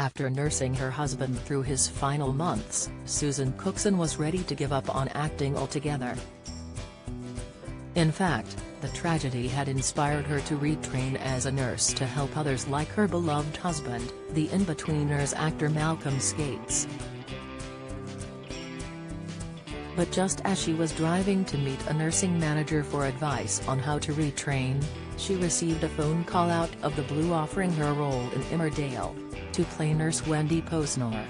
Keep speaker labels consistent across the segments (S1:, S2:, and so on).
S1: After nursing her husband through his final months, Susan Cookson was ready to give up on acting altogether. In fact, the tragedy had inspired her to retrain as a nurse to help others like her beloved husband, the Inbetweeners actor Malcolm Skates. But just as she was driving to meet a nursing manager for advice on how to retrain, she received a phone call out of the blue offering her a role in Emmerdale, to play nurse Wendy Posner.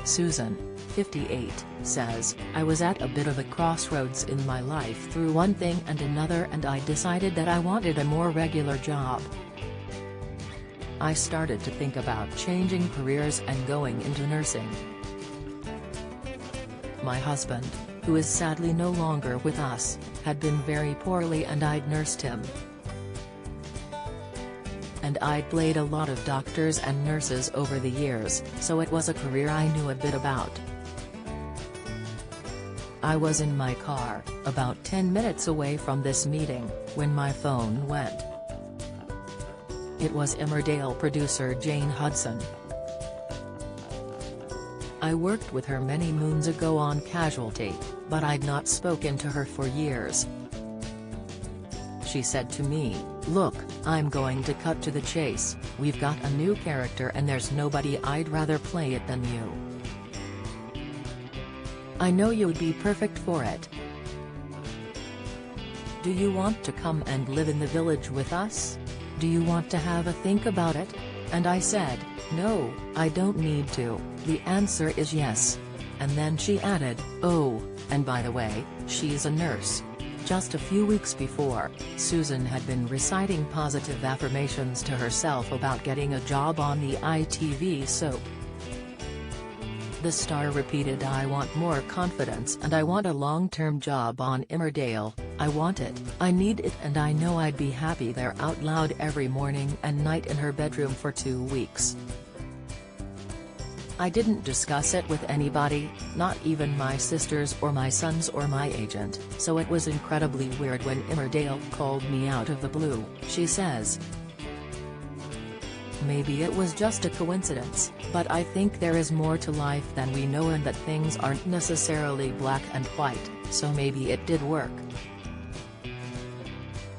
S1: Susan, 58, says, "I was at a bit of a crossroads in my life through one thing and another, and I decided that I wanted a more regular job. I started to think about changing careers and going into nursing. My husband, who is sadly no longer with us, had been very poorly and I'd nursed him. And I'd played a lot of doctors and nurses over the years, so it was a career I knew a bit about. I was in my car, about 10 minutes away from this meeting, when my phone went. It was Emmerdale producer Jane Hudson. I worked with her many moons ago on Casualty, but I'd not spoken to her for years. She said to me, 'Look, I'm going to cut to the chase, we've got a new character and there's nobody I'd rather play it than you. I know you'd be perfect for it. Do you want to come and live in the village with us? Do you want to have a think about it?' And I said, 'No, I don't need to, the answer is yes.' And then she added, 'Oh, and by the way, she's a nurse.' Just a few weeks before, Susan had been reciting positive affirmations to herself about getting a job on the ITV soap. The star repeated, 'I want more confidence and I want a long-term job on Emmerdale, I want it, I need it, and I know I'd be happy there,' out loud every morning and night in her bedroom for 2 weeks. I didn't discuss it with anybody, not even my sisters or my sons or my agent, so it was incredibly weird when Emmerdale called me out of the blue," she says. "Maybe it was just a coincidence, but I think there is more to life than we know and that things aren't necessarily black and white, so maybe it did work.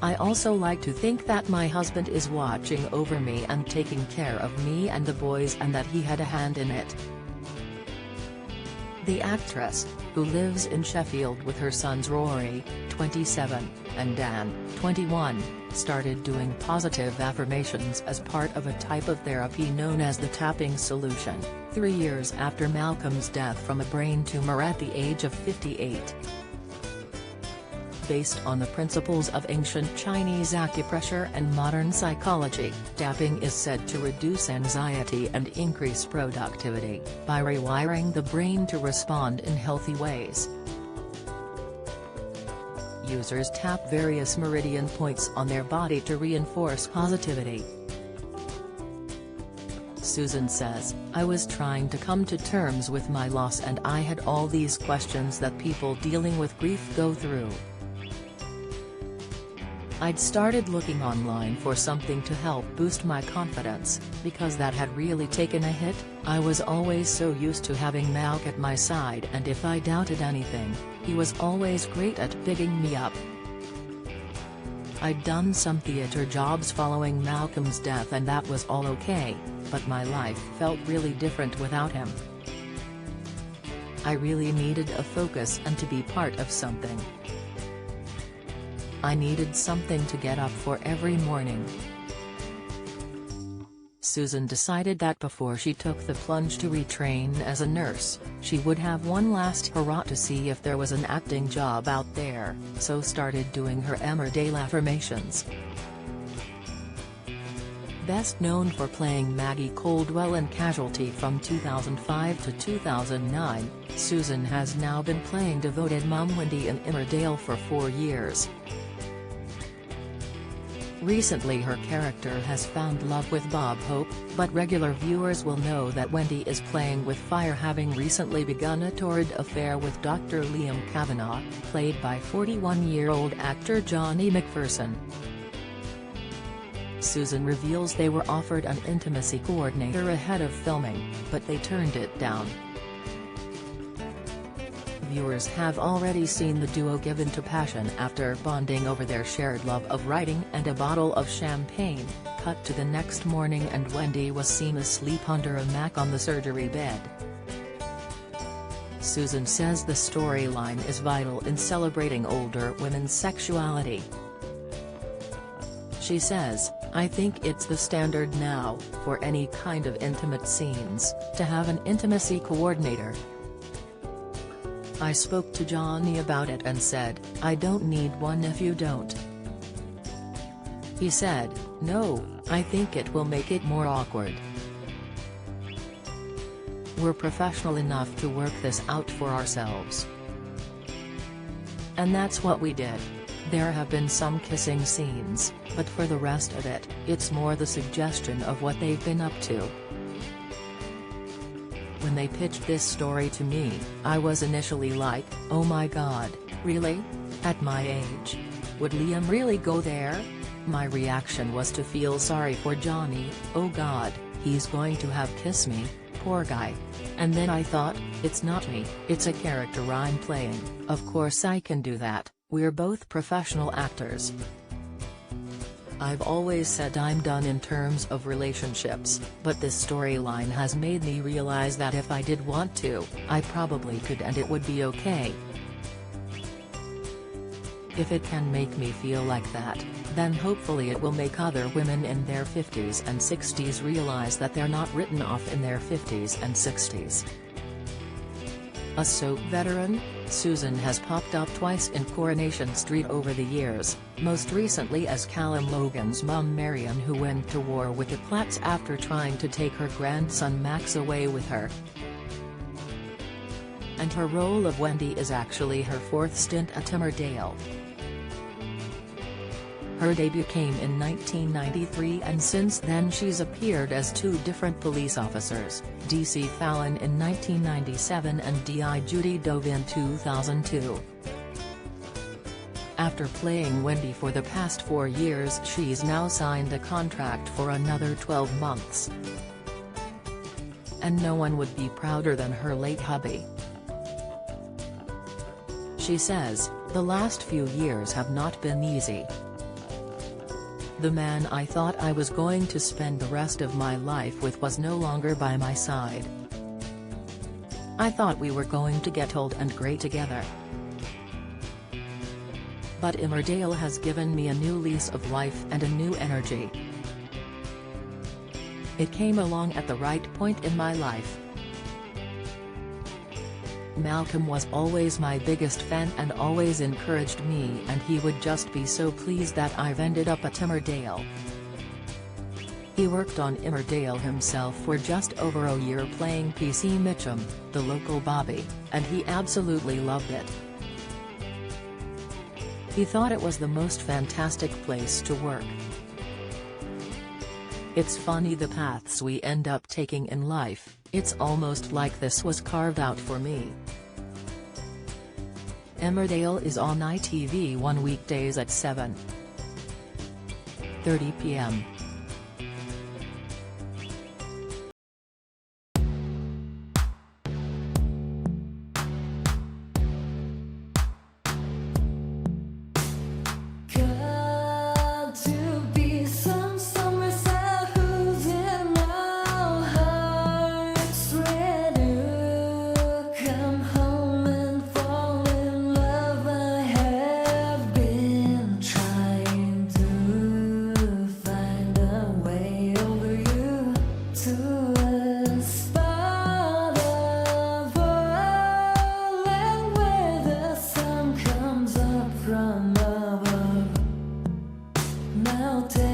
S1: I also like to think that my husband is watching over me and taking care of me and the boys and that he had a hand in it." The actress, who lives in Sheffield with her sons Rory, 27, and Dan, 21, started doing positive affirmations as part of a type of therapy known as the tapping solution, 3 years after Malcolm's death from a brain tumor at the age of 58. Based on the principles of ancient Chinese acupressure and modern psychology, tapping is said to reduce anxiety and increase productivity, by rewiring the brain to respond in healthy ways. Users tap various meridian points on their body to reinforce positivity. Susan says, "I was trying to come to terms with my loss and I had all these questions that people dealing with grief go through. I'd started looking online for something to help boost my confidence, because that had really taken a hit. I was always so used to having Malc at my side, and if I doubted anything, he was always great at bigging me up. I'd done some theatre jobs following Malcolm's death and that was all okay, but my life felt really different without him. I really needed a focus and to be part of something. I needed something to get up for every morning." Susan decided that before she took the plunge to retrain as a nurse, she would have one last hurrah to see if there was an acting job out there, so started doing her Emmerdale affirmations. Best known for playing Maggie Coldwell in Casualty from 2005 to 2009, Susan has now been playing devoted mum Wendy in Emmerdale for 4 years. Recently her character has found love with Bob Hope, but regular viewers will know that Wendy is playing with fire, having recently begun a torrid affair with Dr. Liam Kavanagh, played by 41-year-old actor Johnny McPherson. Susan reveals they were offered an intimacy coordinator ahead of filming, but they turned it down. Viewers have already seen the duo give into passion after bonding over their shared love of writing and a bottle of champagne. Cut to the next morning and Wendy was seen asleep under a mat on the surgery bed. Susan says the storyline is vital in celebrating older women's sexuality. She says, "I think it's the standard now, for any kind of intimate scenes, to have an intimacy coordinator. I spoke to Johnny about it and said, I don't need one if you don't. He said, no, I think it will make it more awkward. We're professional enough to work this out for ourselves." And that's what we did. There have been some kissing scenes, but for the rest of it, it's more the suggestion of what they've been up to. When they pitched this story to me, I was initially like, oh my god, really? At my age? Would Liam really go there? My reaction was to feel sorry for Johnny. Oh god, he's going to have kiss me, poor guy. And then I thought, it's not me, it's a character I'm playing, of course I can do that, we're both professional actors. I've always said I'm done in terms of relationships, but this storyline has made me realize that if I did want to, I probably could and it would be okay. If it can make me feel like that, then hopefully it will make other women in their 50s and 60s realize that they're not written off in their 50s and 60s. A soap veteran, Susan has popped up twice in Coronation Street over the years, most recently as Callum Logan's mum Marion, who went to war with the Platts after trying to take her grandson Max away with her. And her role of Wendy is actually her fourth stint at Emmerdale. Her debut came in 1993 and since then she's appeared as two different police officers, DC Fallon in 1997 and D.I. Judy Dove in 2002. After playing Wendy for the past 4 years, she's now signed a contract for another 12 months. And no one would be prouder than her late hubby. She says, "The last few years have not been easy. The man I thought I was going to spend the rest of my life with was no longer by my side. I thought we were going to get old and grey together. But Emmerdale has given me a new lease of life and a new energy. It came along at the right point in my life. Malcolm was always my biggest fan and always encouraged me, and he would just be so pleased that I've ended up at Emmerdale. He worked on Emmerdale himself for just over a year playing PC Mitchum, the local Bobby, and he absolutely loved it. He thought it was the most fantastic place to work. It's funny the paths we end up taking in life, it's almost like this was carved out for me." Emmerdale is on ITV1 weekdays at 7:30 p.m.
S2: From above, melted.